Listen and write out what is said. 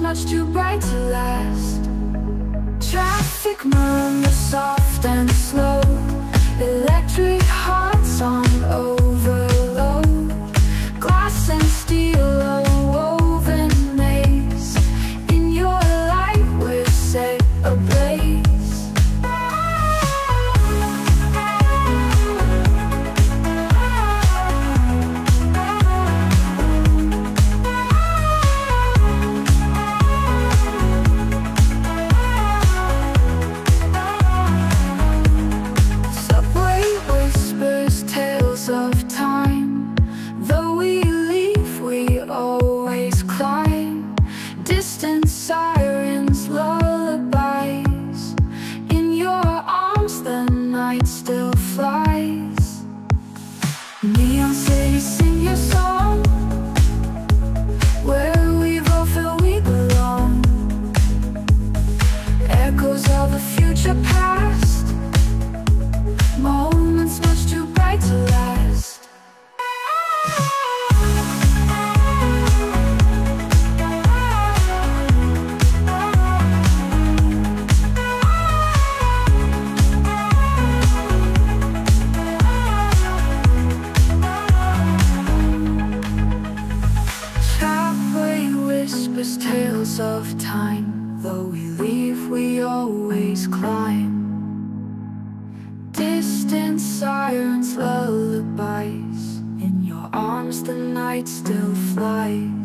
much too bright to last. Traffic murmurs soft and slow, electric hearts on overload. Glass and steel, a woven maze. In your light we're set ablaze. Of time, though we leave, we always climb. Distant sirens, lullabies. In your arms the night still flies. Neon cities, sing your song, where we both feel we belong. Echoes of a future past, moments much too bright to last. Tales of time, though we leave, we always climb. Distant sirens, lullabies. In your arms the night still flies.